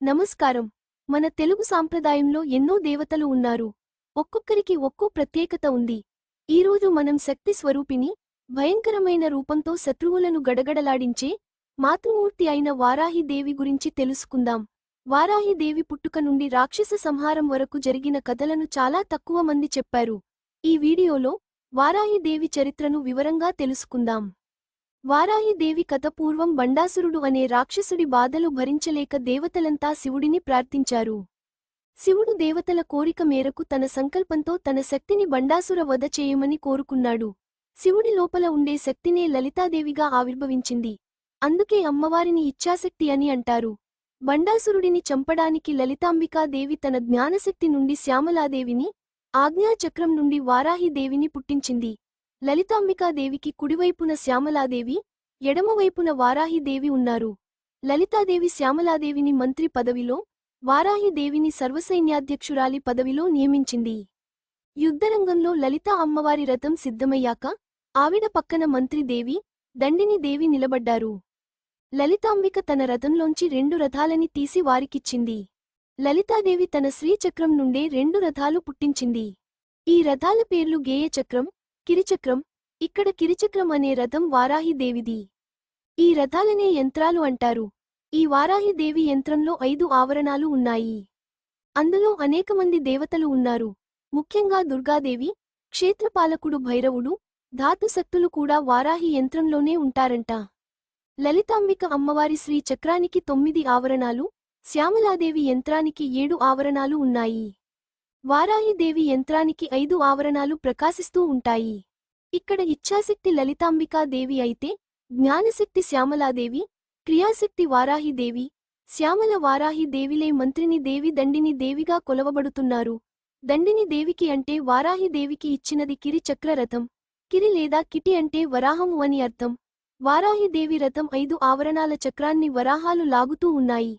నమస్కారం. మన తెలుగు సాంప్రదాయంలో ఎన్నో దేవతలు ఉన్నారు. ఒక్కొక్కరికి ఒక్కో ప్రత్యేకత ఉంది. ఈరోజు మనం శక్తి స్వరూపిణి, భయంకరమైన రూపంతో శత్రువులను గడగడలాడించే మాతృమూర్తి అయిన వారాహి దేవి గురించి తెలుసుకుందాం. వారాహి దేవి పుట్టుక నుండి రాక్షస సంహారం వరకు జరిగిన కథలను చాలా తక్కువ మంది చెప్పారు. ఈ వీడియోలో వారాహి దేవి చరిత్రను వివరంగా తెలుసుకుందాం. వారాహి దేవి కథ పూర్వం బండాసురుడు అనే రాక్షసుడి బాధలు భరించలేక దేవతలంతా శివుడిని ప్రార్థించారు. శివుడు దేవతల కోరిక మేరకు తన సంకల్పంతో తన శక్తిని బండాసుర వధ చేయమని కోరుకున్నాడు. శివుడి లోపల ఉండే శక్తినే లలితాదేవిగా ఆవిర్భవించింది. అందుకే అమ్మవారిని ఇచ్ఛాశక్తి అని అంటారు. బండాసురుడిని చంపడానికి లలితాంబికాదేవి తన జ్ఞానశక్తి నుండి శ్యామలాదేవిని, ఆజ్ఞాచక్రం నుండి వారాహి దేవిని పుట్టించింది. లలితాంబికాదేవికి కుడివైపున శ్యామలాదేవి, ఎడమవైపున వారాహిదేవి ఉన్నారు. లలితాదేవి శ్యామలాదేవిని మంత్రి పదవిలో, వారాహిదేవిని సర్వసైన్యాధ్యక్షురాలి పదవిలో నియమించింది. యుద్ధరంగంలో లలితా అమ్మవారి రథం సిద్ధమయ్యాక ఆవిడ పక్కన మంత్రిదేవి, దండిని దేవి నిలబడ్డారు. లలితాంబిక తన రథంలోంచి 2 రథాలని తీసి వారికిచ్చింది. లలితాదేవి తన శ్రీచక్రం నుండే 2 రథాలు పుట్టించింది. ఈ రథాల పేర్లు గేయచక్రం, కిరిచక్రం. ఇక్కడ కిరిచక్రం అనే రథం వారాహిదేవిది. ఈ రథాలనే యంత్రాలు అంటారు. ఈ వారాహిదేవి యంత్రంలో 5 ఆవరణాలు ఉన్నాయి. అందులో అనేకమంది దేవతలు ఉన్నారు. ముఖ్యంగా దుర్గాదేవి, క్షేత్రపాలకుడు భైరవుడు, ధాతుశక్తులు కూడా వారాహి యంత్రంలోనే ఉంటారంట. లలితాంబిక అమ్మవారి శ్రీ చక్రానికి 9 ఆవరణాలు, శ్యామలాదేవి యంత్రానికి 7 ఆవరణాలు ఉన్నాయి. వారాహిదేవి యంత్రానికి 5 ఆవరణాలు ప్రకాశిస్తూ ఉంటాయి. ఇక్కడ ఇచ్ఛాశక్తి లలితాంబికాదేవి అయితే, జ్ఞానశక్తి శ్యామలాదేవి, క్రియాశక్తి వారాహిదేవి. శ్యామల వారాహిదేవిలే మంత్రిని దేవి, దండిని దేవిగా కొలవబడుతున్నారు. దండిని దేవికి అంటే వారాహిదేవికి ఇచ్చినది కిరి చక్ర రథం. కిరి లేదా కిటి అంటే వరాహము అని అర్థం. వారాహిదేవి రథం 5 ఆవరణాల చక్రాన్ని వరాహాలు లాగుతూ ఉన్నాయి.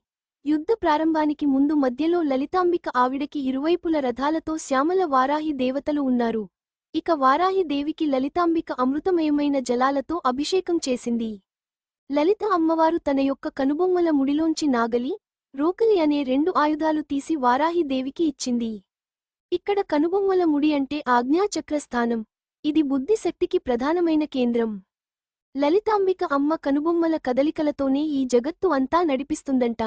యుద్ధ ప్రారంభానికి ముందు మధ్యలో లలితాంబిక ఆవిడకి ఇరువైపుల రథాలతో శ్యామల వారాహి దేవతలు ఉన్నారు. ఇక వారాహి దేవికి లలితాంబిక అమృతమయమైన జలాలతో అభిషేకం చేసింది. లలిత అమ్మవారు తన యొక్క కనుబొమ్మల ముడిలోంచి నాగలి, రోకలి అనే 2 ఆయుధాలు తీసి వారాహి దేవికి ఇచ్చింది. ఇక్కడ కనుబొమ్మల ముడి అంటే ఆజ్ఞాచక్ర స్థానం. ఇది బుద్ధి శక్తికి ప్రధానమైన కేంద్రం. లలితాంబిక అమ్మ కనుబొమ్మల కదలికలతోనే ఈ జగత్తు అంతా నడిపిస్తుందంట.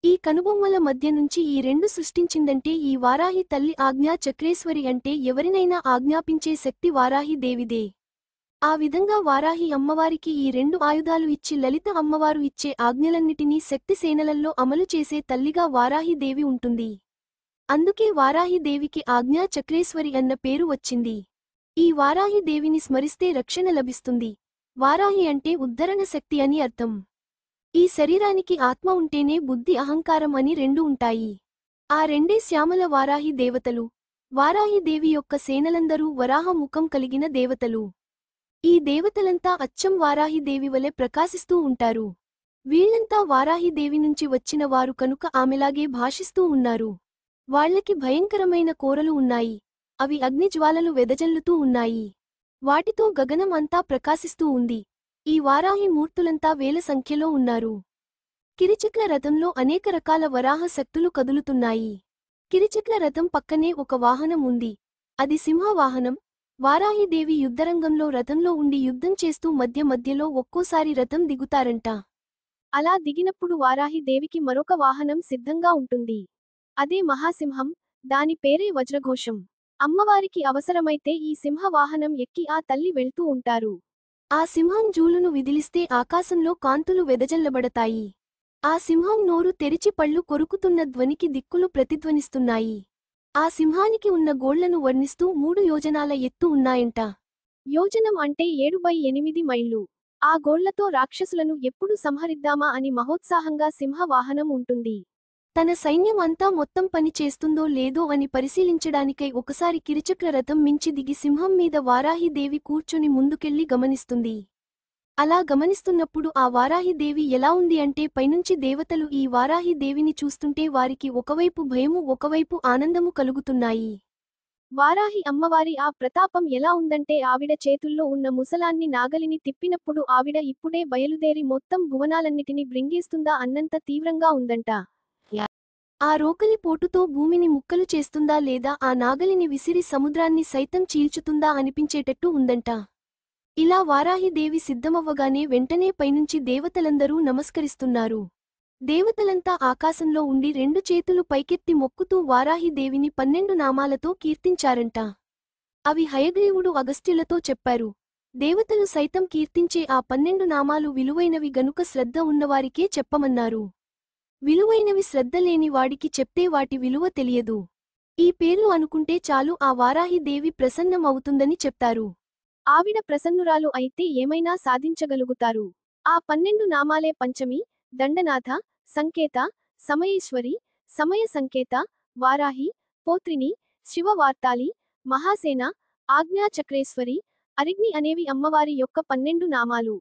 ఈ కనుబొమ్మల మధ్య నుంచి ఈ 2 సృష్టించిందంటే ఈ వారాహి తల్లి ఆజ్ఞా చక్రేశ్వరి అంటే ఎవరినైనా ఆజ్ఞాపించే శక్తి వారాహి దేవిదే. ఆ విధంగా వారాహి అమ్మవారికి ఈ 2 ఆయుధాలు ఇచ్చి లలిత అమ్మవారు ఇచ్చే ఆజ్ఞలన్నిటినీ శక్తి సేనలల్లో అమలు చేసే తల్లిగా వారాహి దేవి ఉంటుంది. అందుకే వారాహి దేవికి ఆజ్ఞా చక్రేశ్వరి అన్న పేరు వచ్చింది. ఈ వారాహి దేవిని స్మరిస్తే రక్షణ లభిస్తుంది. వారాహి అంటే ఉద్ధరణ శక్తి అని అర్థం. ఈ శరీరానికి ఆత్మ ఉంటేనే బుద్ధి, అహంకారం అని 2 ఉంటాయి. ఆ 2 శ్యామల వారాహి దేవతలు. వారాహి దేవి యొక్క సేనలందరూ వరాహ ముఖం కలిగిన దేవతలు. ఈ దేవతలంతా అచ్చం వారాహి దేవి వలె ప్రకాశిస్తూ ఉంటారు. వీళ్లంతా వారాహి దేవి నుంచి వచ్చిన వారు కనుక ఆమెలాగే భాషిస్తూ ఉన్నారు. వాళ్లకి భయంకరమైన కోరలు ఉన్నాయి. అవి అగ్నిజ్వాలలు వెదజల్లుతూ ఉన్నాయి. వాటితో గగనం అంతా ప్రకాశిస్తూ ఉంది. ఈ వారాహి మూర్తులంతా వేల సంఖ్యలో ఉన్నారు. కిరిచక్ర రథంలో అనేక రకాల వరాహ శక్తులు కదులుతున్నాయి. కిరిచక్ర రథం పక్కనే ఒక వాహనం ఉంది. అది సింహవాహనం. వారాహిదేవి యుద్ధరంగంలో రథంలో ఉండి యుద్ధం చేస్తూ మధ్య మధ్యలో ఒక్కోసారి రథం దిగుతారంట. అలా దిగినప్పుడు వారాహిదేవికి మరొక వాహనం సిద్ధంగా ఉంటుంది. అదే మహాసింహం. దాని పేరే వజ్రఘోషం. అమ్మవారికి అవసరమైతే ఈ సింహవాహనం ఎక్కి ఆ తల్లి వెళ్తూ ఉంటారు. ఆ సింహం జూలును విదిలిస్తే ఆకాశంలో కాంతులు వెదజల్లబడతాయి. ఆ సింహం నోరు తెరిచి పళ్ళు కొరుకుతున్న ధ్వనికి దిక్కులు ప్రతిధ్వనిస్తున్నాయి. ఆ సింహానికి ఉన్న గోళ్లను వర్ణిస్తూ 3 యోజనాల ఎత్తు ఉన్నాయంట. యోజనం అంటే 7/8 మైళ్ళు. ఆ గోళ్లతో రాక్షసులను ఎప్పుడు సంహరిద్దామా అని మహోత్సాహంగా సింహ వాహనం ఉంటుంది. తన సైన్యం అంతా మొత్తం పని చేస్తుందో లేదో అని పరిశీలించడానికై ఒకసారి కిరిచక్ర రథం మించి దిగి సింహం మీద వారాహిదేవి కూర్చుని ముందుకెళ్లి గమనిస్తుంది. అలా గమనిస్తున్నప్పుడు ఆ వారాహిదేవి ఎలా ఉంది అంటే పైనుంచి దేవతలు ఈ వారాహిదేవిని చూస్తుంటే వారికి ఒకవైపు భయము, ఒకవైపు ఆనందము కలుగుతున్నాయి. వారాహి అమ్మవారి ఆ ప్రతాపం ఎలా ఉందంటే ఆవిడ చేతుల్లో ఉన్న ముసలాన్ని నాగలిని తిప్పినప్పుడు ఆవిడ ఇప్పుడే బయలుదేరి మొత్తం భువనాలన్నిటిని బ్రింగేస్తుందా అన్నంత తీవ్రంగా ఉందంట. ఆ రోకలి పోటుతో భూమిని ముక్కలు చేస్తుందా లేదా ఆ నాగలిని విసిరి సముద్రాన్ని సైతం చీల్చుతుందా అనిపించేటట్టు ఉందంట. ఇలా వారాహిదేవి సిద్ధమవ్వగానే వెంటనే పైనుంచి దేవతలందరూ నమస్కరిస్తున్నారు. దేవతలంతా ఆకాశంలో ఉండి 2 చేతులు పైకెత్తి మొక్కుతూ వారాహిదేవిని 12 నామాలతో కీర్తించారంట. అవి హయగ్రీవుడు అగస్త్యులతో చెప్పారు. దేవతలు సైతం కీర్తించే ఆ 12 నామాలు విలువైనవి గనుక శ్రద్ధ ఉన్నవారికే చెప్పమన్నారు. విలువైనవి శ్రద్ధ లేని వాడికి చెప్తే వాటి విలువ తెలియదు. ఈ పేర్లు అనుకుంటే చాలు ఆ వారాహిదేవి ప్రసన్నం అవుతుందని చెప్తారు. ఆవిడ ప్రసన్నురాలు అయితే ఏమైనా సాధించగలుగుతారు. ఆ 12 నామాలే పంచమి, దండనాథ, సంకేత, సమయేశ్వరి, సమయ సంకేత, వారాహి, పోత్రిని, శివవార్తాలి, మహాసేన, ఆజ్ఞాచక్రేశ్వరి, అరిగ్ని అనేవి అమ్మవారి యొక్క 12 నామాలు.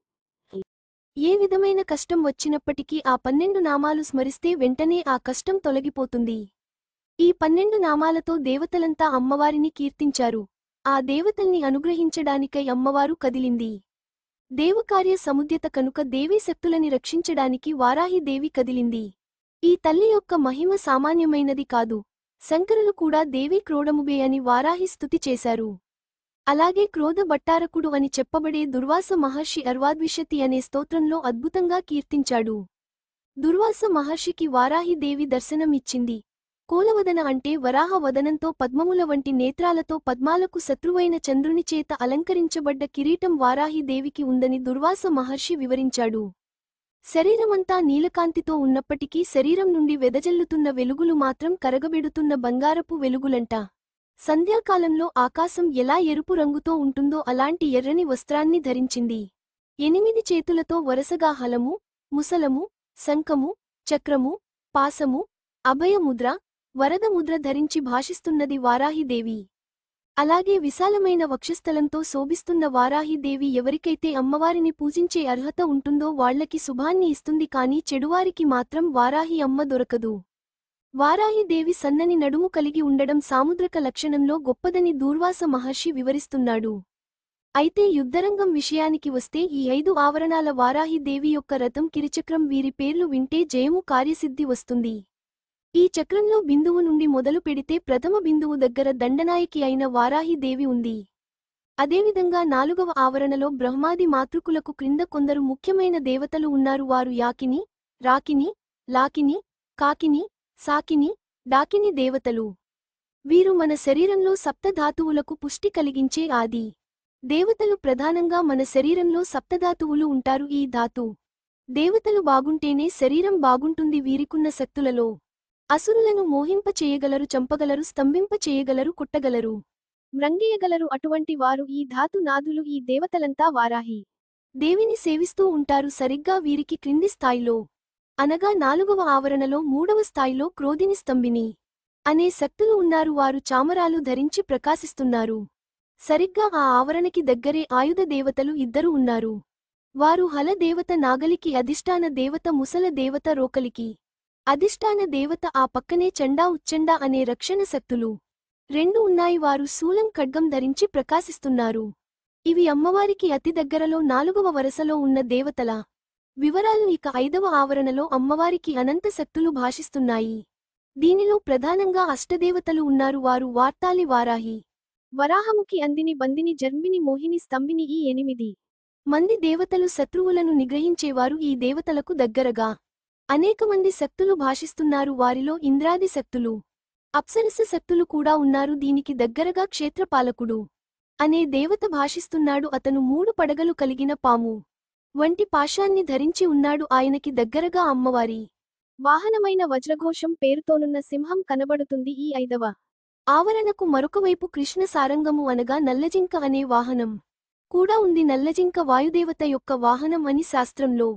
ఏ విధమైన కష్టం వచ్చినప్పటికీ ఆ 12 నామాలు స్మరిస్తే వెంటనే ఆ కష్టం తొలగిపోతుంది. ఈ 12 నామాలతో దేవతలంతా అమ్మవారిని కీర్తించారు. ఆ దేవతల్ని అనుగ్రహించడానికై అమ్మవారు కదిలింది. దేవకార్య సముద్యత కనుక దేవీ శక్తులని రక్షించడానికి వారాహిదేవి కదిలింది. ఈ తల్లి యొక్క మహిమ సామాన్యమైనది కాదు. శంకరులు కూడా దేవి క్రోడముబే అని వారాహి స్తుతి చేశారు. అలాగే క్రోధ భట్టారకుడు అని చెప్పబడే దుర్వాస మహర్షి అర్వాద్విషతి అనే స్తోత్రంలో అద్భుతంగా కీర్తించాడు. దుర్వాస మహర్షికి వారాహిదేవి దర్శనం ఇచ్చింది. కోలవదన అంటే వరాహ వదనంతో పద్మముల వంటి నేత్రాలతో పద్మాలకు శత్రువైన చంద్రుని చేత అలంకరించబడ్డ కిరీటం వారాహిదేవికి ఉందని దుర్వాస మహర్షి వివరించాడు. శరీరమంతా నీలకాంతితో ఉన్నప్పటికీ శరీరం నుండి వెదజల్లుతున్న వెలుగులు మాత్రం కరగబెడుతున్న బంగారపు వెలుగులంట. సంధ్యాకాలంలో ఆకాశం ఎలా ఎరుపు రంగుతో ఉంటుందో అలాంటి ఎర్రని వస్త్రాన్ని ధరించింది. 8 చేతులతో వరుసగా హలము, ముసలము, శంఖము, చక్రము, పాసము, అభయముద్ర, వరదముద్ర ధరించి భాషిస్తున్నది వారాహిదేవి. అలాగే విశాలమైన వక్షస్థలంతో శోభిస్తున్న వారాహిదేవి ఎవరికైతే అమ్మవారిని పూజించే అర్హత ఉంటుందో వాళ్లకి శుభాన్ని ఇస్తుంది కానీ చెడువారికి మాత్రం వారాహి అమ్మ దొరకదు. వారాహిదేవి సన్నని నడుము కలిగి ఉండడం సాముద్రక లక్షణంలో గొప్పదని దూర్వాస మహర్షి వివరిస్తున్నాడు. అయితే యుద్ధరంగం విషయానికి వస్తే ఈ 5 ఆవరణాల వారాహిదేవి యొక్క రథం కిరిచక్రం వీరి పేర్లు వింటే జయము కార్యసిద్ధి వస్తుంది. ఈ చక్రంలో బిందువు నుండి మొదలు పెడితే ప్రథమ బిందువు దగ్గర దండనాయకి అయిన వారాహిదేవి ఉంది. అదేవిధంగా 4వ ఆవరణలో బ్రహ్మాది మాతృకులకు క్రింద కొందరు ముఖ్యమైన దేవతలు ఉన్నారు. వారు యాకిని, రాకిని, లాకిని, కాకిని, సాకిని, డాకిని దేవతలు. వీరు మన శరీరంలో సప్తధాతువులకు పుష్టి కలిగించే ఆది దేవతలు. ప్రధానంగా మన శరీరంలో సప్తధాతువులు ఉంటారు. ఈ ధాతు దేవతలు బాగుంటేనే శరీరం బాగుంటుంది. వీరికున్న శక్తులలో అసురులను మోహింప చేయగలరు, చంపగలరు, స్తంభింప చేయగలరు, కుట్టగలరు, మ్రంగేయగలరు. అటువంటి వారు ఈ ధాతు నాదులు. ఈ దేవతలంతా వారాహి దేవిని సేవిస్తూ ఉంటారు. సరిగ్గా వీరికి క్రింది స్థాయిలో అనగా 4వ ఆవరణలో 3వ స్థాయిలో క్రోధిని, స్తంభిని అనే శక్తులు ఉన్నారు. వారు చామరాలు ధరించి ప్రకాశిస్తున్నారు. సరిగ్గా ఆ ఆవరణకి దగ్గరే ఆయుధ దేవతలు 2 ఉన్నారు. వారు హల దేవత నాగలికి అధిష్టాన దేవత, ముసల దేవత రోకలికి అధిష్టాన దేవత. ఆ పక్కనే చండా, ఉచ్చండా అనే రక్షణ శక్తులు 2 ఉన్నాయి. వారు శూలం, ఖడ్గం ధరించి ప్రకాశిస్తున్నారు. ఇవి అమ్మవారికి అతి దగ్గరలో 4వ వరుసలో ఉన్న దేవతల వివరాలు. ఇక 5వ ఆవరణలో అమ్మవారికి అనంత శక్తులు భాషిస్తున్నాయి. దీనిలో ప్రధానంగా అష్టదేవతలు ఉన్నారు. వారు వార్తాలి, వారాహి, వరాహముఖి, అందిని, బందిని, జర్మిని, మోహిని, స్తంభిని. ఈ 8 మంది దేవతలు శత్రువులను నిగ్రహించేవారు. ఈ దేవతలకు దగ్గరగా అనేకమంది శక్తులు భాషిస్తున్నారు. వారిలో ఇంద్రాది శక్తులు, అప్సరస శక్తులు కూడా ఉన్నారు. దీనికి దగ్గరగా క్షేత్రపాలకుడు అనే దేవత భాషిస్తున్నాడు. అతను 3 పడగలు కలిగిన పాము వంటి పాశాన్ని ధరించి ఉన్నాడు. ఆయనకి దగ్గరగా అమ్మవారి వాహనమైన వజ్రఘోషం పేరుతోనున్న సింహం కనబడుతుంది. ఈ 5వ ఆవరణకు మరొకవైపు కృష్ణ సారంగము అనగా నల్లజింక అనే వాహనం కూడా ఉంది. నల్లజింక వాయుదేవత యొక్క వాహనం అని శాస్త్రంలో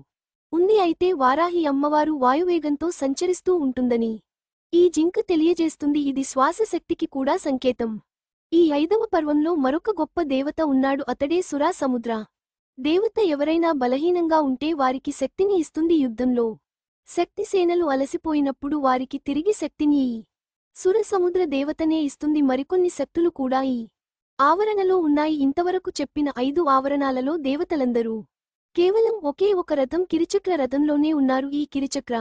ఉంది. అయితే వారాహి అమ్మవారు వాయువేగంతో సంచరిస్తూ ఉంటుందని ఈ జింక తెలియజేస్తుంది. ఇది శ్వాస శక్తికి కూడా సంకేతం. ఈ 5వ పర్వంలో మరొక గొప్ప దేవత ఉన్నాడు. అతడే సురా సముద్ర దేవత. ఎవరైనా బలహీనంగా ఉంటే వారికి శక్తిని ఇస్తుంది. యుద్ధంలో శక్తి సేనలు అలసిపోయినప్పుడు వారికి తిరిగి శక్తిని ఈ సుర సముద్ర దేవతనే ఇస్తుంది. మరికొన్ని శక్తులు కూడా ఈ ఆవరణలో ఉన్నాయి. ఇంతవరకు చెప్పిన 5 ఆవరణాలలో దేవతలందరూ కేవలం ఒకే ఒక రథం కిరిచక్ర రథంలోనే ఉన్నారు. ఈ కిరిచక్ర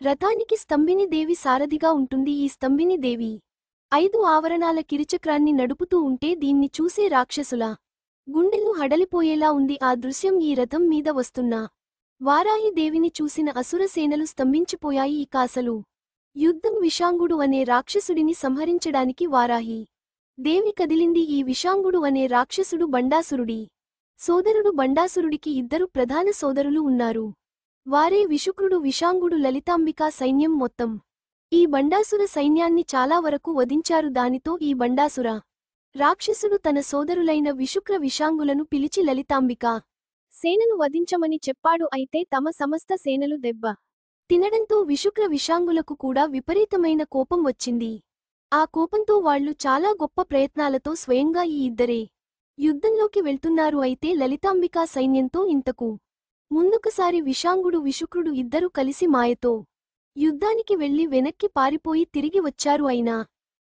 రథానికి స్తంభిని దేవి సారథిగా ఉంటుంది. ఈ స్తంభిని దేవి 5 ఆవరణాల కిరిచక్రాన్ని నడుపుతూ ఉంటే దీన్ని చూసే రాక్షసుల గుండెలు హడలిపోయేలా ఉంది ఆ దృశ్యం. ఈ రథం మీద వస్తున్న వారాహి దేవిని చూసిన అసుర సేనలు స్తంభించిపోయాయి. ఇక అసలు యుద్ధం విషాంగుడు అనే రాక్షసుడిని సంహరించడానికి వారాహి దేవి కదిలింది. ఈ విషాంగుడు అనే రాక్షసుడు బండాసురుడి సోదరుడు. బండాసురుడికి 2 ప్రధాన సోదరులు ఉన్నారు. వారే విశుక్రుడు, విషాంగుడు. లలితాంబికా సైన్యం మొత్తం ఈ బండాసుర సైన్యాన్ని చాలా వరకు వధించారు. దానితో ఈ బండాసుర రాక్షసుడు తన సోదరులైన విశుక్ర, విషాంగులను పిలిచి లలితాంబికా సేనను వధించమని చెప్పాడు. అయితే తమ సమస్త సేనలు దెబ్బ తినడంతో విశుక్ర, విషాంగులకు కూడా విపరీతమైన కోపం వచ్చింది. ఆ కోపంతో వాళ్లు చాలా గొప్ప ప్రయత్నాలతో స్వయంగా ఈ ఇద్దరే యుద్ధంలోకి వెళ్తున్నారు. అయితే లలితాంబికా సైన్యంతో ఇంతకు ముందొకసారి విషాంగుడు, విశుక్రుడు ఇద్దరూ కలిసి మాయతో యుద్ధానికి వెళ్లి వెనక్కి పారిపోయి తిరిగి వచ్చారు. అయినా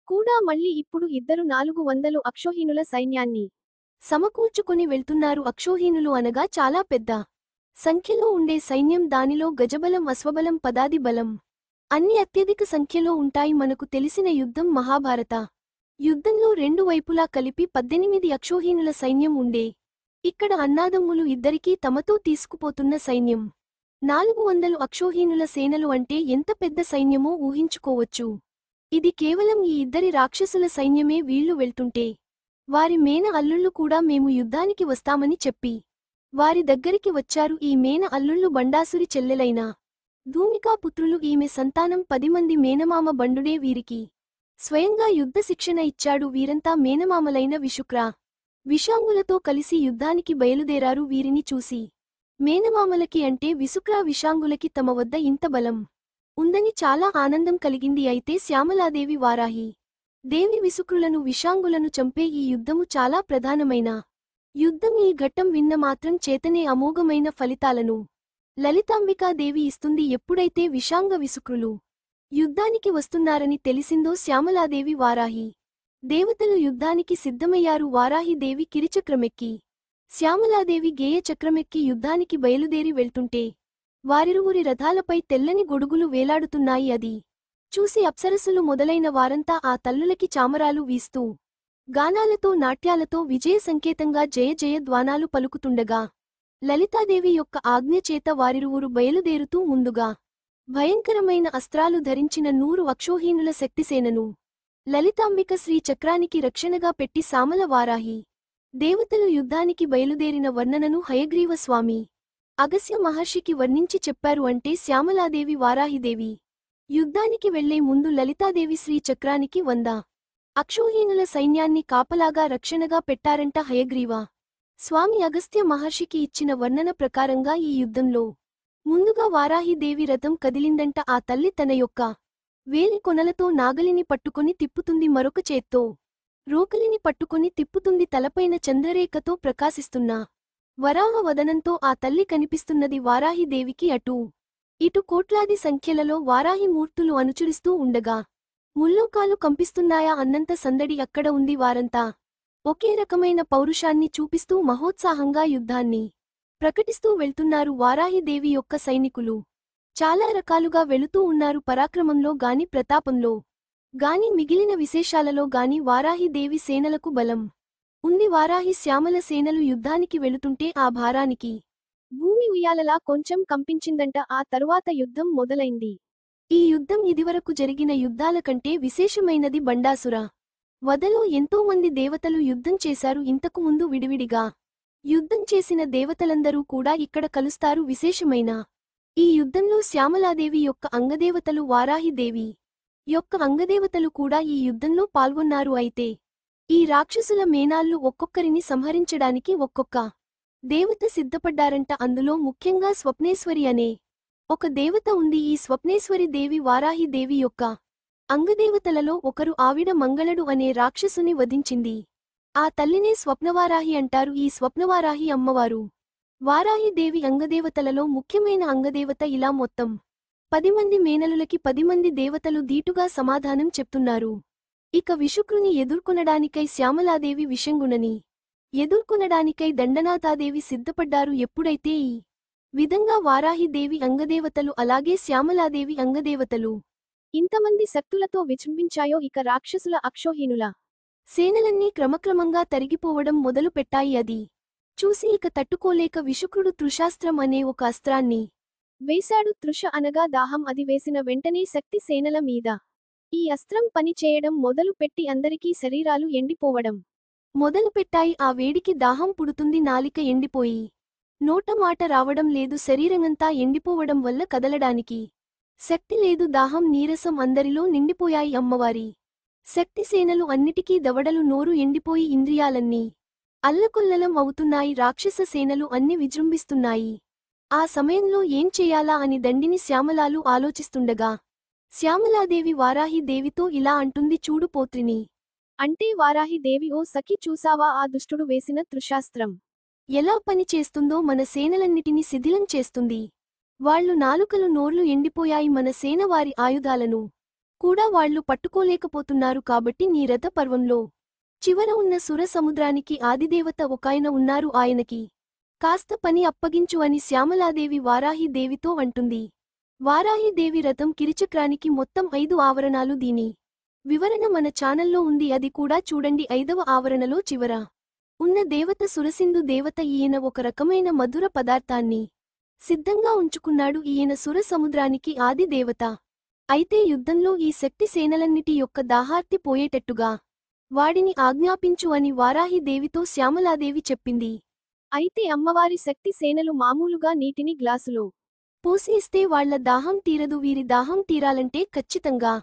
కూడా మళ్ళీ ఇప్పుడు ఇద్దరు 400 అక్షోహీనుల సైన్యాన్ని సమకూర్చుకొని వెళ్తున్నారు. అక్షోహీనులు అనగా చాలా పెద్ద సంఖ్యలో ఉండే సైన్యం. దానిలో గజబలం, అశ్వబలం, పదాది బలం అన్ని అత్యధిక సంఖ్యలో ఉంటాయి. మనకు తెలిసిన యుద్ధం మహాభారత యుద్ధంలో 2 వైపులా కలిపి 18 అక్షోహీనుల సైన్యం ఉండే. ఇక్కడ అన్నాదమ్ములు ఇద్దరికీ తమతో తీసుకుపోతున్న సైన్యం 400 అక్షోహీనుల సేనలు అంటే ఎంత పెద్ద సైన్యమో ఊహించుకోవచ్చు. ఇది కేవలం ఈ ఇద్దరి రాక్షసుల సైన్యమే. వీళ్లు వెళ్తుంటే వారి మేన అల్లుళ్ళు కూడా మేము యుద్ధానికి వస్తామని చెప్పి వారి దగ్గరికి వచ్చారు. ఈ మేన అల్లుళ్ళు బండాసురి చెల్లెలైన ధూమికా పుత్రులు. ఈమె సంతానం 10 మంది. మేనమామ బండుడే వీరికి స్వయంగా యుద్ధ శిక్షణ ఇచ్చాడు. వీరంతా మేనమామలైన విశుక్ర, విషాంగులతో కలిసి యుద్ధానికి బయలుదేరారు. వీరిని చూసి మేనమామలకి అంటే విశుక్ర, విషాంగులకి తమ వద్ద ఇంత బలం ఉందని చాలా ఆనందం కలిగింది. అయితే శ్యామలాదేవి, వారాహి దేవి విశుక్రులను, విషాంగులను చంపే ఈ యుద్ధము చాలా ప్రధానమైన యుద్ధం. ఈ ఘట్టం విన్న మాత్రం చేతనే అమోఘమైన ఫలితాలను లలితాంబికాదేవి ఇస్తుంది. ఎప్పుడైతే విషాంగ, విశుక్రులు యుద్ధానికి వస్తున్నారని తెలిసిందో శ్యామలాదేవి, వారాహి దేవతలు యుద్ధానికి సిద్ధమయ్యారు. వారాహి దేవి కిరిచక్రమెక్కి, శ్యామలాదేవి గేయ చక్రమెక్కి యుద్ధానికి బయలుదేరి వెళ్తుంటే వారిరువురి రథాలపై తెల్లని గొడుగులు వేలాడుతున్నాయి. అది చూసి అప్సరసులు మొదలైన వారంతా ఆ తల్లులకి చామరాలు వీస్తూ గానాలతో, నాట్యాలతో విజయ సంకేతంగా జయ జయ ధ్వానాలు పలుకుతుండగా లలితాదేవి యొక్క ఆజ్ఞ చేత వారిరువురు బయలుదేరుతూ ముందుగా భయంకరమైన అస్త్రాలు ధరించిన 100 అక్షోహీనుల శక్తిసేనను లలితాంబిక శ్రీ చక్రానికి రక్షణగా పెట్టి సామల, వారాహి దేవతలు యుద్ధానికి బయలుదేరిన వర్ణనను హయగ్రీవ స్వామి అగస్య మహర్షికి వర్ణించి చెప్పారు. అంటే శ్యామలాదేవి, వారాహిదేవి యుద్ధానికి వెళ్లే ముందు లలితాదేవి శ్రీ చక్రానికి 100 అక్షోహీనుల సైన్యాన్ని కాపలాగా, రక్షణగా పెట్టారంట హయగ్రీవ స్వామి. అగస్త్య మహర్షికి ఇచ్చిన వర్ణన ప్రకారంగా ఈ యుద్ధంలో ముందుగా వారాహిదేవి రథం కదిలిందంట. ఆ తల్లి తన యొక్క వేలి కొనలతో నాగలిని పట్టుకొని తిప్పుతుంది, మరొక చేత్తో రోకలిని పట్టుకొని తిప్పుతుంది. తలపైన చంద్రరేఖతో ప్రకాశిస్తున్న వరాహ వదనంతో ఆ తల్లి కనిపిస్తున్నది. వారాహిదేవికి అటూ ఇటు కోట్లాది సంఖ్యలలో వారాహి మూర్తులు అనుచరిస్తూ ఉండగా ముల్లోకాలు కంపిస్తున్నాయా అన్నంత సందడి అక్కడ ఉంది. వారంతా ఒకే రకమైన పౌరుషాన్ని చూపిస్తూ మహోత్సాహంగా యుద్ధాన్ని ప్రకటిస్తూ వెళ్తున్నారు. వారాహిదేవి యొక్క సైనికులు చాలా రకాలుగా వెళుతూ ఉన్నారు. పరాక్రమంలో గాని, ప్రతాపంలో గాని, మిగిలిన విశేషాలలో గాని వారాహిదేవి సేనలకు బలం ఉంది. వారాహి, శ్యామల సేనలు యుద్ధానికి వెళుతుంటే ఆ భారానికి భూమి ఉయ్యాలలా కొంచెం కంపించిందంట. ఆ తరువాత యుద్ధం మొదలైంది. ఈ యుద్ధం ఇదివరకు జరిగిన యుద్ధాల కంటే విశేషమైనది. బండాసుర వధలో ఎంతోమంది దేవతలు యుద్ధం చేశారు. ఇంతకు ముందు విడివిడిగా యుద్ధం చేసిన దేవతలందరూ కూడా ఇక్కడ కలుస్తారు. విశేషమైన ఈ యుద్ధంలో శ్యామలాదేవి యొక్క అంగదేవతలు, వారాహిదేవి యొక్క అంగదేవతలు కూడా ఈ యుద్ధంలో పాల్గొన్నారు. అయితే ఈ రాక్షసుల మేనాళ్ళు ఒక్కొక్కరిని సంహరించడానికి ఒక్కొక్క దేవత సిద్ధపడ్డారంట. అందులో ముఖ్యంగా స్వప్నేశ్వరి అనే ఒక దేవత ఉంది. ఈ స్వప్నేశ్వరి దేవి వారాహిదేవి యొక్క అంగదేవతలలో ఒకరు. ఆవిడ మంగళుడు అనే రాక్షసుని వధించింది. ఆ తల్లినే స్వప్నవారాహి అంటారు. ఈ స్వప్నవారాహి అమ్మవారు వారాహిదేవి అంగదేవతలలో ముఖ్యమైన అంగదేవత. ఇలా మొత్తం 10 మంది మేనలులకి 10 మంది దేవతలు దీటుగా సమాధానం చెప్తున్నారు. ఇక విశుక్రుని ఎదుర్కొనడానికై శ్యామలాదేవి, విషంగుణని ఎదుర్కొనడానికై దండనాథాదేవి సిద్ధపడ్డారు. ఎప్పుడైతే ఈ విధంగా వారాహిదేవి అంగదేవతలు అలాగే శ్యామలాదేవి అంగదేవతలు ఇంతమంది శక్తులతో విజృంభించాయో ఇక రాక్షసుల అక్షోహీనుల సేనలన్నీ క్రమక్రమంగా తరిగిపోవడం మొదలుపెట్టాయి. అది చూసి ఇక తట్టుకోలేక విశుక్రుడు తృషాస్త్రం అనే ఒక అస్త్రాన్ని వేశాడు. తృష అనగా దాహం. అది వేసిన వెంటనే శక్తి సేనల మీద ఈ అస్త్రం పని చేయడం మొదలు పెట్టి అందరికీ శరీరాలు ఎండిపోవడం మొదలుపెట్టాయి. ఆ వేడికి దాహం పుడుతుంది, నాలిక ఎండిపోయి నోట మాట రావడం లేదు, శరీరమంతా ఎండిపోవడం వల్ల కదలడానికి శక్తి లేదు, దాహం నీరసం అందరిలో నిండిపోయాయి. అమ్మవారి శక్తి సేనలు అన్నిటికీ దవడలు, నోరు ఎండిపోయి ఇంద్రియాలన్నీ అల్లకొల్లలం అవుతున్నాయి. రాక్షస సేనలు అన్ని విజృంభిస్తున్నాయి. ఆ సమయంలో ఏం చెయ్యాలా అని దండిని శ్యామలాలు ఆలోచిస్తుండగా శ్యామలాదేవి వారాహిదేవితో ఇలా అంటుంది, చూడు పోత్రిని అంటే వారాహిదేవి, ఓ సఖి, చూసావా ఆ దుష్టుడు వేసిన తృషాస్త్రం ఎలా పని చేస్తుందో? మన సేనలన్నిటినీ శిథిలం చేస్తుంది. వాళ్లు నాలుకలు, నోర్లు ఎండిపోయాయి. మన సేన వారి ఆయుధాలను కూడా వాళ్లు పట్టుకోలేకపోతున్నారు. కాబట్టి నీ రథ పర్వంలో చివర ఉన్న సుర సముద్రానికి ఆదిదేవత ఒకాయన ఉన్నారు, ఆయనకి కాస్త పని అప్పగించు అని శ్యామలాదేవి వారాహిదేవితో అంటుంది. వారాహిదేవి రథం కిరిచక్రానికి మొత్తం 5 ఆవరణాలు. దీని వివరణ మన ఛానల్లో ఉంది, అది కూడా చూడండి. 5వ ఆవరణలో చివర ఉన్న దేవత సురసింధు దేవత. ఈయన ఒక రకమైన మధుర పదార్థాన్ని సిద్ధంగా ఉంచుకున్నాడు. ఈయన సుర సముద్రానికి ఆది దేవత. అయితే యుద్ధంలో ఈ శక్తి సేనలన్నిటి యొక్క దాహార్తి పోయేటట్టుగా వాడిని ఆజ్ఞాపించు అని వారాహిదేవితో శ్యామలాదేవి చెప్పింది. అయితే అమ్మవారి శక్తి సేనలు మామూలుగా నీటిని గ్లాసులో పోసి ఇస్తే వాళ్ల దాహం తీరదు. వీరి దాహం తీరాలంటే ఖచ్చితంగా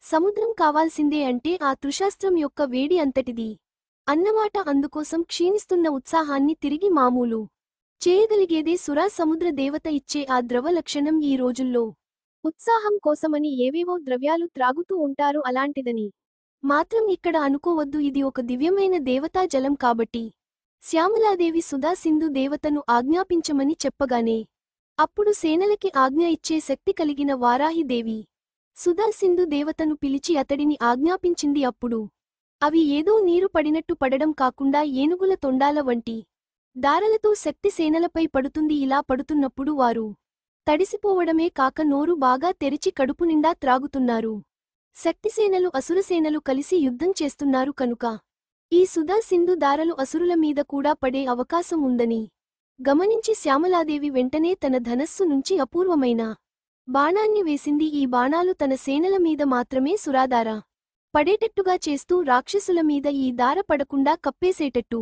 సముద్రం కావాల్సిందే. అంటే ఆ తృషాస్త్రం యొక్క వేడి అంతటిది అన్నమాట. అందుకోసం క్షీణిస్తున్న ఉత్సాహాన్ని తిరిగి మామూలు చేయగలిగేదే సురా సముద్ర దేవత ఇచ్చే ఆ ద్రవ లక్షణం. ఈ రోజుల్లో ఉత్సాహం కోసమని ఏవేవో ద్రవ్యాలు త్రాగుతూ ఉంటారు, అలాంటిదని మాత్రం ఇక్కడ అనుకోవద్దు. ఇది ఒక దివ్యమైన దేవతా జలం కాబట్టి శ్యామలాదేవి సుధా సింధు దేవతను ఆజ్ఞాపించమని చెప్పగానే అప్పుడు సేనలకి ఆజ్ఞ ఇచ్చే శక్తి కలిగిన వారాహిదేవి సుధా సింధు దేవతను పిలిచి అతడిని ఆజ్ఞాపించింది. అప్పుడు అవి ఏదో నీరు పడినట్టు పడడం కాకుండా ఏనుగుల తొండాల వంటి దారలతో శక్తి సేనలపై పడుతుంది. ఇలా పడుతున్నప్పుడు వారు తడిసిపోవడమే కాక నోరు బాగా తెరిచి కడుపు నిండా త్రాగుతున్నారు. శక్తిసేనలు అసురసేనలు కలిసి యుద్ధం చేస్తున్నారు కనుక ఈ సుధా సింధు దారలు అసురుల మీద కూడా పడే అవకాశం ఉందని గమనించి శ్యామలాదేవి వెంటనే తన ధనస్సు నుంచి అపూర్వమైన బాణాన్ని వేసింది. ఈ బాణాలు తన సేనల మీద మాత్రమే సురాదార పడేటట్టుగా చేస్తూ రాక్షసుల మీద ఈ దార పడకుండా కప్పేసేటట్టు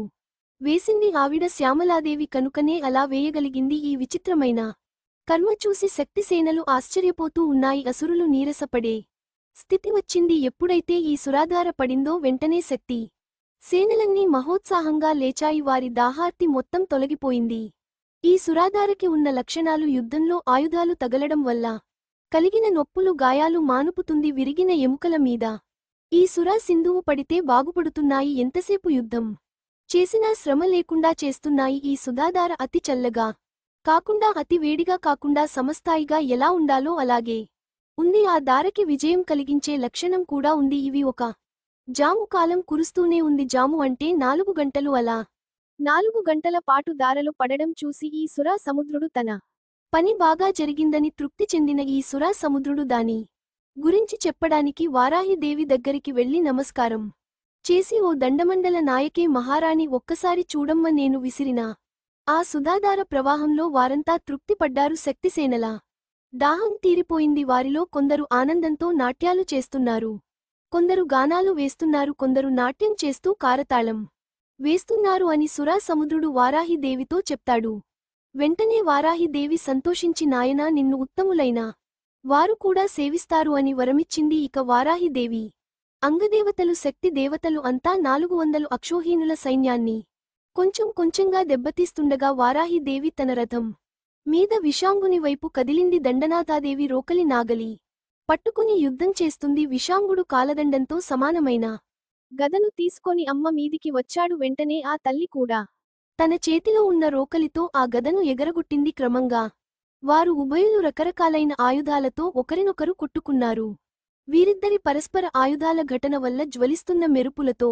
వేసింది ఆవిడ శ్యామలాదేవి. కనుకనే అలా వేయగలిగింది. ఈ విచిత్రమైన కర్మ చూసి శక్తిసేనలు ఆశ్చర్యపోతూ ఉన్నాయి. అసురులు నీరసపడే స్థితి వచ్చింది. ఎప్పుడైతే ఈ సురాధార పడిందో వెంటనే శక్తి సేనలన్నీ మహోత్సాహంగా లేచాయి. వారి దాహార్తి మొత్తం తొలగిపోయింది. ఈ సురాధారకి ఉన్న లక్షణాలు యుద్ధంలో ఆయుధాలు తగలడం వల్ల కలిగిన నొప్పులు, గాయాలు మానుపుతుంది. విరిగిన ఎముకల మీద ఈ సురా సింధువు పడితే బాగుపడుతున్నాయి. ఎంతసేపు యుద్ధం చేసినా శ్రమ లేకుండా చేస్తున్నాయి. ఈ సుధాధార అతి చల్లగా కాకుండా అతి వేడిగా కాకుండా సమస్థాయిగా ఎలా ఉండాలో అలాగే ఉంది. ఆ దారకి విజయం కలిగించే లక్షణం కూడా ఉంది. ఇవి ఒక జాము కాలం కురుస్తూనే ఉంది. జాము అంటే 4 గంటలు. అలా 4 గంటల పాటు దారలు పడడం చూసి ఈ సురా సముద్రుడు తన పని బాగా జరిగిందని తృప్తి చెందిన ఈ సురా సముద్రుడు దాని గురించి చెప్పడానికి వారాహిదేవి దగ్గరికి వెళ్లి నమస్కారం చేసి, ఓ దండమండల నాయకే మహారాణి, ఒక్కసారి చూడమ్మ, నేను విసిరిన ఆ సుధాధార ప్రవాహంలో వారంతా తృప్తిపడ్డారు. శక్తిసేనల దాహం తీరిపోయింది. వారిలో కొందరు ఆనందంతో నాట్యాలు చేస్తున్నారు, కొందరు గానాలు వేస్తున్నారు, కొందరు నాట్యం చేస్తూ కారతాళం వేస్తున్నారు అని సురా సముద్రుడు వారాహిదేవితో చెప్తాడు. వెంటనే వారాహిదేవి సంతోషించి, నాయనా, నిన్ను ఉత్తములైన వారు కూడా సేవిస్తారు అని వరమిచ్చింది. ఇక వారాహిదేవి అంగదేవతలు, శక్తి దేవతలు అంతా 400 అక్షోహీనుల సైన్యాన్ని కొంచెం కొంచెంగా దెబ్బతీస్తుండగా వారాహిదేవి తన రథం మీద విషాంగుని వైపు కదిలింది. దండనాథాదేవి రోకలి నాగలి పట్టుకుని యుద్ధం చేస్తుంది. విషాంగుడు కాలదండంతో సమానమైన గదను తీసుకొని అమ్మ మీదికి వచ్చాడు. వెంటనే ఆ తల్లి కూడా తన చేతిలో ఉన్న రోకలితో ఆ గదను ఎగరగొట్టింది. క్రమంగా వారు ఉభయులు రకరకాలైన ఆయుధాలతో ఒకరినొకరు కొట్టుకున్నారు. వీరిద్దరి పరస్పర ఆయుధాల ఘటన వల్ల జ్వలిస్తున్న మెరుపులతో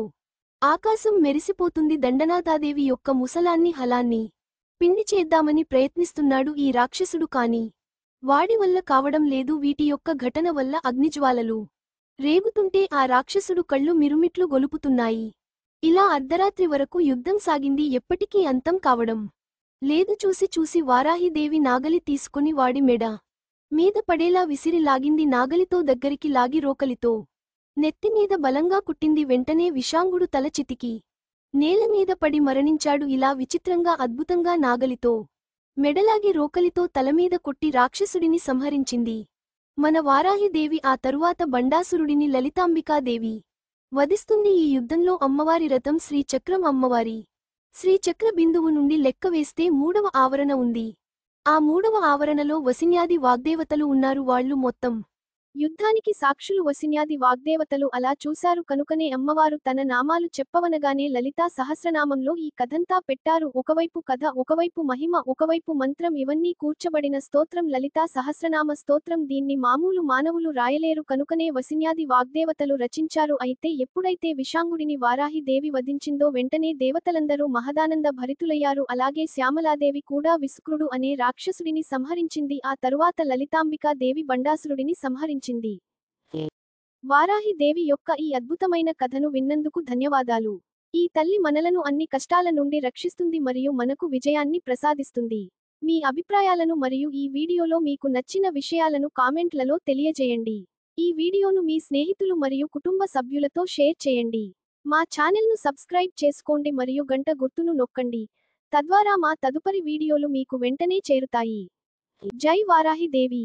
ఆకాశం మెరిసిపోతుంది. దండనాథాదేవి యొక్క ముసలాన్ని హలాన్ని పిండి చేద్దామని ప్రయత్నిస్తున్నాడు ఈ రాక్షసుడు కాని వాడి వల్ల కావడం లేదు. వీటి యొక్క ఘటన వల్ల అగ్నిజ్వాలలు రేగుతుంటే ఆ రాక్షసుడు కళ్ళు మిరుమిట్లు గొలుపుతున్నాయి. ఇలా అర్ధరాత్రి వరకు యుద్ధం సాగింది. ఎప్పటికీ అంతం కావడం లేదు. చూసి చూసి వారాహిదేవి నాగలి తీసుకుని వాడి మెడ మీద పడేలా విసిరి లాగింది. నాగలితో దగ్గరికి లాగి రోకలితో నెత్తిమీద బలంగా కుట్టింది. వెంటనే విషాంగుడు తల చితికి నేలమీద పడి మరణించాడు. ఇలా విచిత్రంగా అద్భుతంగా నాగలితో మెడలాగి రోకలితో తలమీద కొట్టి రాక్షసుడిని సంహరించింది మన వారాహిదేవి. ఆ తరువాత బండాసురుడిని లలితాంబికాదేవి వధిస్తుంది. ఈ యుద్ధంలో అమ్మవారి రథం శ్రీచక్రం. అమ్మవారి శ్రీచక్ర బిందువు నుండి లెక్క వేస్తే 3వ ఆవరణ ఉంది. ఆ 3వ ఆవరణలో వసిన్యాది వాగ్దేవతలు ఉన్నారు. వాళ్ళు మొత్తం యుద్ధానికి సాక్షులు వసిన్యాది వాగ్దేవతలు. అలా చూశారు కనుకనే అమ్మవారు తన నామాలు చెప్పవనగానే లలితా సహస్రనామంలో ఈ కథంతా పెట్టారు. ఒకవైపు కథ, ఒకవైపు మహిమ, ఒకవైపు మంత్రం, ఇవన్నీ కూర్చబడిన స్తోత్రం లలితా సహస్రనామ స్తోత్రం. దీన్ని మామూలు మానవులు రాయలేరు కనుకనే వసిన్యాది వాగ్దేవతలు రచించారు. అయితే ఎప్పుడైతే విషాంగుడిని వారాహి దేవి వధించిందో వెంటనే దేవతలందరూ మహదానంద భరితులయ్యారు. అలాగే శ్యామలాదేవి కూడా విసుక్రుడు అనే రాక్షసుడిని సంహరించింది. ఆ తరువాత లలితాంబికా దేవి బండాసురుడిని సంహరించింది. వారాహి దేవి యొక్క ఈ అద్భుతమైన కథను విన్నందుకు ధన్యవాదాలు. ఈ తల్లి మనలను అన్ని కష్టాల నుండి రక్షిస్తుంది మరియు మనకు విజయాన్ని ప్రసాదిస్తుంది. మీ అభిప్రాయాలను మరియు ఈ వీడియోలో మీకు నచ్చిన విషయాలను కామెంట్లలో తెలియజేయండి. ఈ వీడియోను మీ స్నేహితులు మరియు కుటుంబ సభ్యులతో షేర్ చేయండి. మా ఛానల్ను సబ్స్క్రైబ్ చేసుకోండి మరియు గంట గుర్తును నొక్కండి. తద్వారా మా తదుపరి వీడియోలు మీకు వెంటనే చేరుతాయి. జై వారాహి దేవి.